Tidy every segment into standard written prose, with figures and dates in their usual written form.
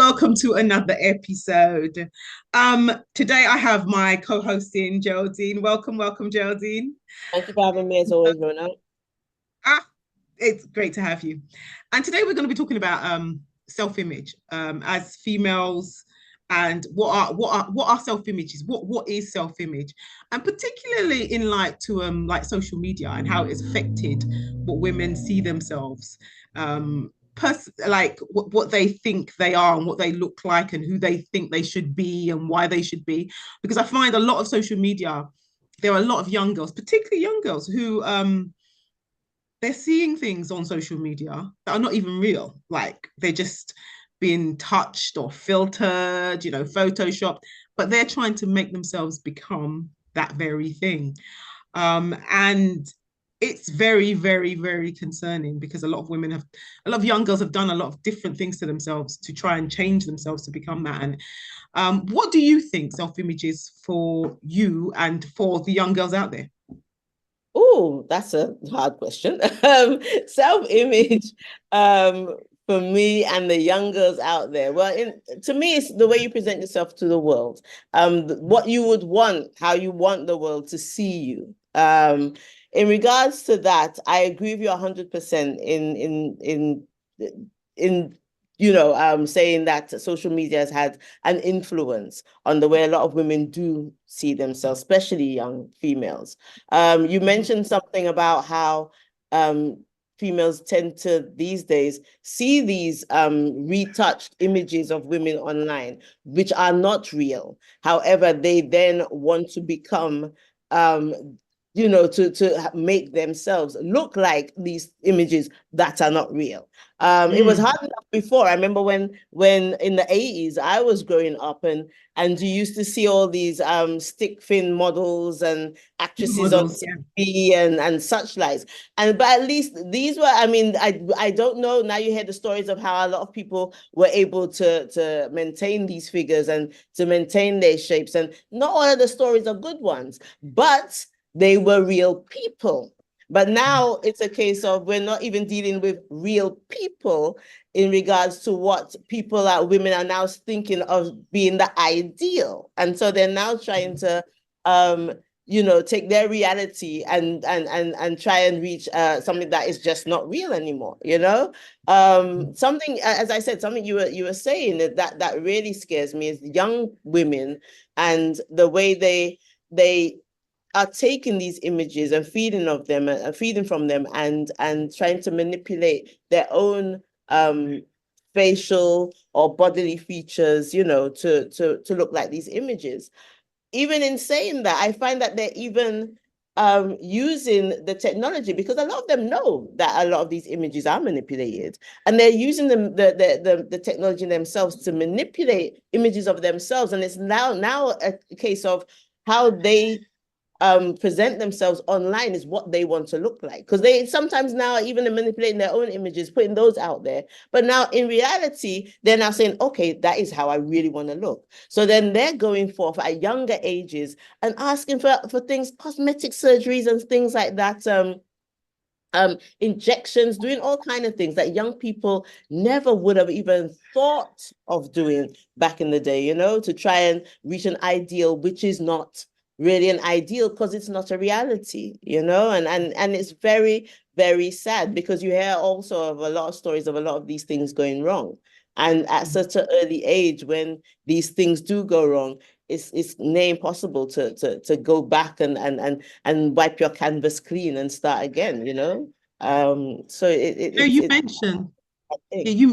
welcome to another episode. Today I have my co-host in Geraldine. Welcome, Geraldine. Thank you for having me as always, Rhona. Ah, it's great to have you. And today we're going to be talking about self-image as females and what are self-images? What is self-image? And particularly in like social media and how it's affected what women see themselves. Like what they think they are and what they look like and who they think they should be and why they should be. Because I find a lot of social media, there are a lot of young girls, particularly young girls, who they're seeing things on social media that are not even real. Like they're just being touched or filtered, photoshopped, but they're trying to make themselves become that very thing. And it's very, very, very concerning because a lot of young girls have done a lot of different things to themselves to try and change themselves to become that. And what do you think self-image is for you and for the young girls out there? Oh, that's a hard question. Self-image, for me and the young girls out there. Well, to me, it's the way you present yourself to the world. What you would want, how you want the world to see you. In regards to that, I agree with you 100% in saying that social media has had an influence on the way a lot of women do see themselves, especially young females. You mentioned something about how females tend to these days see these retouched images of women online, which are not real. However, they then want to become to make themselves look like these images that are not real. It was hard enough before. I remember when in the 80s I was growing up and you used to see all these stick thin models and actresses on Models, yeah. TV and such likes. But at least these were, I don't know. Now you hear the stories of how a lot of people were able to maintain these figures and to maintain their shapes. And not all of the stories are good ones, but they were real people. But now it's a case of we're not even dealing with real people in regards to what women are now thinking of being the ideal. And so they're now trying to, take their reality and try and reach something that is just not real anymore, Something, as I said, something you were saying that really scares me is young women and the way they are taking these images and feeding from them and trying to manipulate their own facial or bodily features, to look like these images. Even in saying that, I find that they're even using the technology because a lot of them know that a lot of these images are manipulated, and they're using the technology themselves to manipulate images of themselves. And it's now a case of how they present themselves online is what they want to look like, because they sometimes now even manipulating their own images, putting those out there, but now in reality they're now saying, okay, that is how I really want to look. So then they're going forth at younger ages and asking for things, cosmetic surgeries and things like that, injections, doing all kind of things that young people never would have even thought of doing back in the day, to try and reach an ideal, which is not really an ideal because it's not a reality, and it's very, very sad because you hear also of a lot of stories of a lot of these things going wrong. And at such an early age, when these things do go wrong, it's near impossible to go back and wipe your canvas clean and start again, So You mentioned yeah,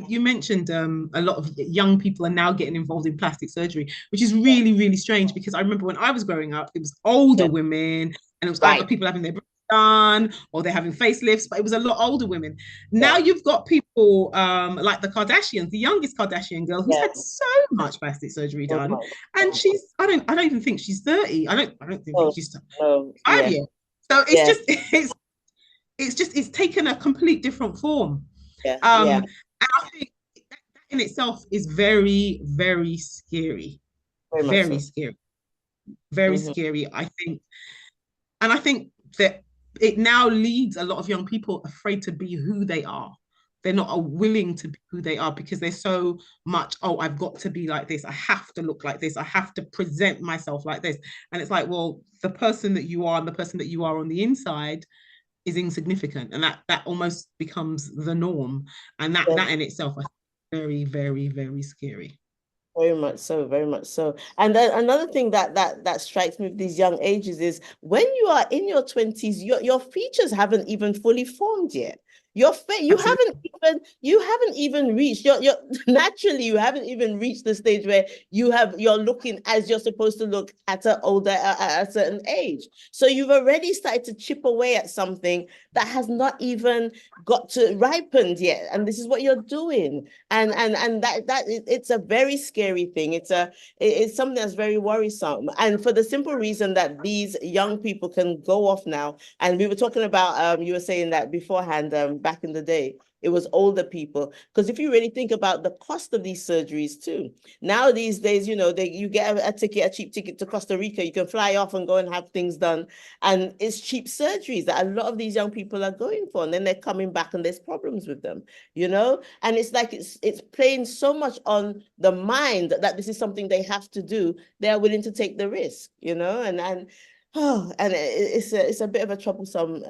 you mentioned a lot of young people are now getting involved in plastic surgery, which is really, really strange because I remember when I was growing up, it was older yeah, women and it was either right, people having their breasts done or they're having facelifts, but it was a lot older women. Now yeah, you've got people like the Kardashians, the youngest Kardashian girl who's yeah, had so much plastic surgery so done, much. and I don't even think she's 30. I don't think Oh, she's no, 5 years. So yeah, it's taken a complete different form. yeah, And I think that in itself is very, very scary. very much Very so. scary. Very Hmm. scary, I think. And I think that it now leads a lot of young people afraid to be who they are, they're not willing to be who they are because they're so much, oh, I've got to be like this. I have to look like this. I have to present myself like this. And it's like, well, the person that you are and the person that you are on the inside is insignificant. And that almost becomes the norm. And that in itself, I think, very, very, very scary. Very much so, very much so. And then another thing that strikes me with these young ages is when you are in your 20s, your features haven't even fully formed yet. Your face, Absolutely. you haven't even reached your naturally you haven't even reached the stage where you're looking as you're supposed to look at at a certain age. So you've already started to chip away at something that has not even got to ripened yet. And this is what you're doing. And that it's a very scary thing. It's something that's very worrisome. And for the simple reason that these young people can go off now. And we were talking about you were saying that beforehand, back in the day, it was older people. Because if you really think about the cost of these surgeries too, now these days, you get a cheap ticket to Costa Rica, you can fly off and go and have things done. And it's cheap surgeries that a lot of these young people are going for. And then they're coming back and there's problems with them, And it's like it's playing so much on the mind that this is something they have to do. They're willing to take the risk, and it's a bit of a troublesome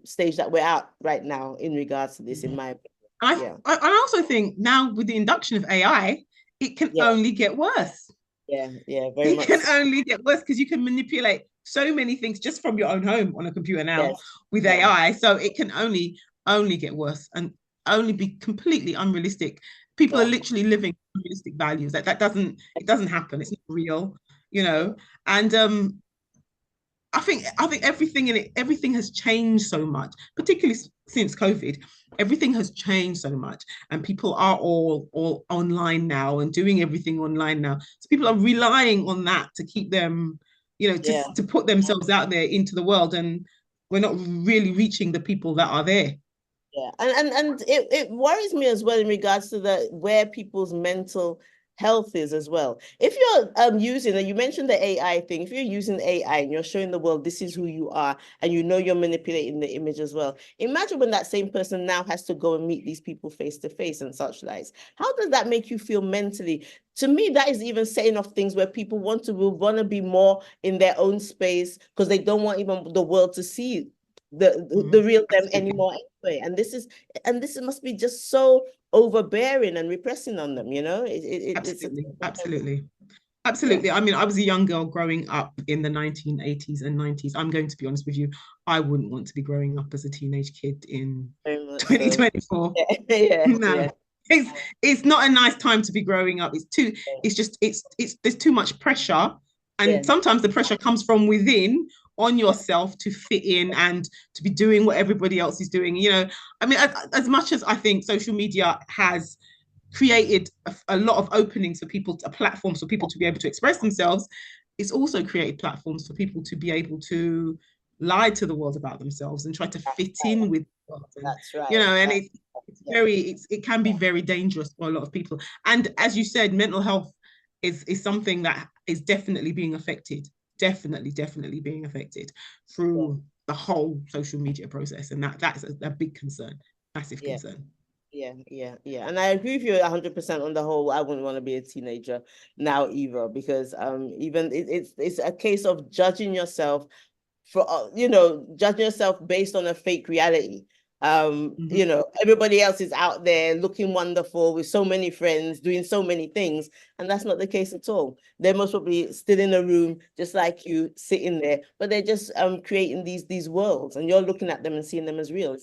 stage that we're at right now in regards to this, in my opinion. I also think now with the induction of AI, it can only get worse. Very much. It can only get worse because you can manipulate so many things just from your own home on a computer now with AI. So it can only get worse and only be completely unrealistic. People are literally living unrealistic values. That doesn't happen. It's not real, And I think everything has changed so much, particularly since COVID. Everything has changed so much, and people are all online now and doing everything online now. So people are relying on that to keep them, to put themselves out there into the world, and we're not really reaching the people that are there. Yeah, and it worries me as well in regards to where people's mental health is as well. If you're using, and you mentioned the AI thing, if you're using AI and you're showing the world this is who you are, and you're manipulating the image as well, imagine when that same person now has to go and meet these people face to face and such likes. How does that make you feel mentally? To me, that is even saying of things where people want to be more in their own space because they don't want even the world to see the real them anymore anyway. And this must be just so overbearing and repressing on them, Absolutely. I mean, I was a young girl growing up in the 1980s and 90s. I'm going to be honest with you, I wouldn't want to be growing up as a teenage kid in 2024. So. No. It's not a nice time to be growing up. There's too much pressure. And sometimes the pressure comes from within on yourself to fit in and to be doing what everybody else is doing. I mean, as much as I think social media has created a lot of openings for people, platforms for people to be able to express themselves, it's also created platforms for people to be able to lie to the world about themselves and try to fit in with the world. That's right. And it can be very dangerous for a lot of people. And as you said, mental health is something that is definitely being affected. Definitely being affected through the whole social media process. And that's a big concern, massive concern. Yeah. And I agree with you 100% on the whole. I wouldn't want to be a teenager now either, because even it's a case of judging yourself for judging yourself based on a fake reality. Everybody else is out there looking wonderful with so many friends, doing so many things, and that's not the case at all. They're most probably still in a room just like you, sitting there, but they're just creating these worlds, and you're looking at them and seeing them as real.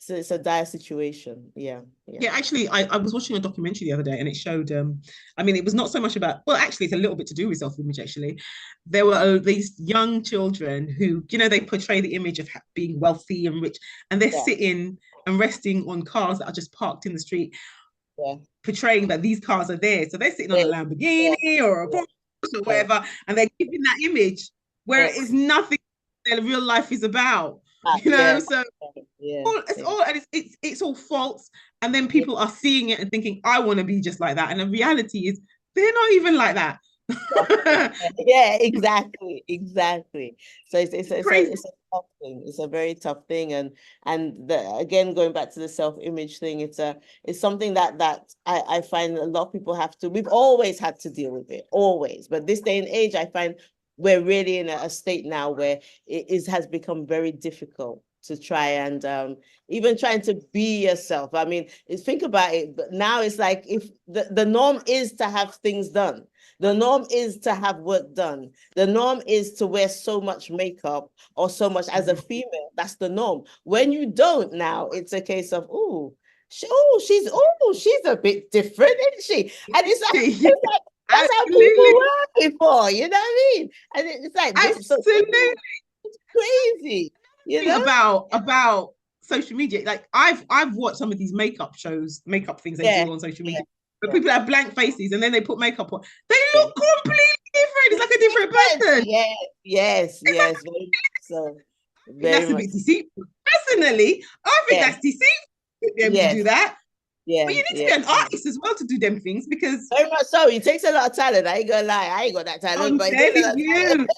It's a dire situation. Yeah. Actually, I was watching a documentary the other day, and it showed I mean, it was not so much about, well, actually it's a little bit to do with self-image. Actually, there were these young children who, they portray the image of being wealthy and rich, and they're sitting and resting on cars that are just parked in the street, portraying that these cars are theirs. So they're sitting on a Lamborghini or a Porsche or whatever, and they're giving that image where it is nothing that real life is about. So it's all false, and then people are seeing it and thinking, I want to be just like that, and the reality is they're not even like that. Yeah, exactly. So it's a tough thing. It's a very tough thing, and again, going back to the self-image thing, it's something that I find a lot of people have to. We've always had to deal with it, always. But this day and age, I find we're really in a state now where has become very difficult to try and even trying to be yourself. I mean, think about it. But now it's like if the norm is to have things done. The norm is to have work done. The norm is to wear so much makeup or so much as a female. That's the norm. When you don't now, it's a case of, she's a bit different, isn't she? And it's like that's how people were before, you know what I mean? And it's like this. So Absolutely. it's crazy, you know? About social media. Like I've watched some of these makeup things they do on social media. But people have blank faces and then they put makeup on. They look completely different. It's like a different person. Yes. So that's a bit deceitful. Personally, I think that's deceitful to be able to do that. But you need to be an artist as well to do them things, because very much so. It takes a lot of talent. I ain't gonna lie. I ain't got that talent. I'm but telling you. And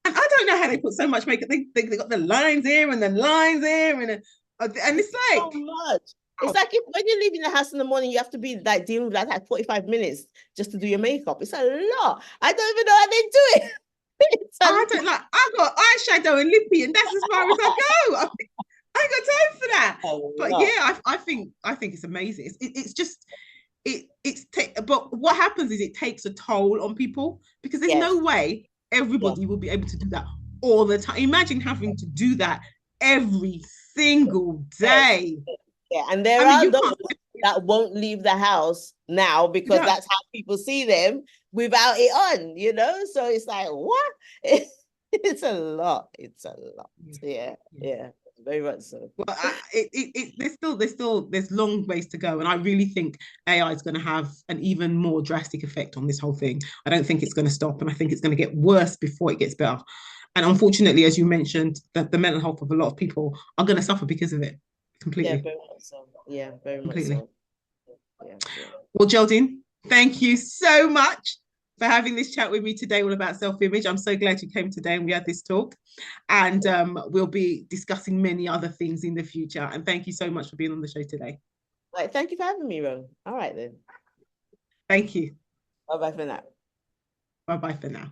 I don't know how they put so much makeup. They got the lines here and the lines here, and it's like so much. It's like when you're leaving the house in the morning, you have to be like dealing with like 45 minutes just to do your makeup. It's a lot. I don't even know how they do it. I don't like. I got eyeshadow and lippy, and that's as far as I go. I ain't got time for that. But yeah, I think it's amazing. It's just but what happens is it takes a toll on people, because there's no way everybody will be able to do that all the time. Imagine having to do that every single day. Yeah, and there are those that won't leave the house now because that's how people see them without it on, you know? So it's like, what? It's a lot. It's a lot. Yeah. Very much so. Well, there's long ways to go, and I really think AI is going to have an even more drastic effect on this whole thing. I don't think it's going to stop, and I think it's going to get worse before it gets better. And unfortunately, as you mentioned, that the mental health of a lot of people are going to suffer because of it. Completely. Yeah, very much so. Yeah, very much so. Yeah. Well, Geraldine, thank you so much for having this chat with me today all about self-image. I'm so glad you came today and we had this talk. And we'll be discussing many other things in the future. And thank you so much for being on the show today. Right, thank you for having me, Rhona. All right then. Thank you. Bye-bye for now. Bye-bye for now.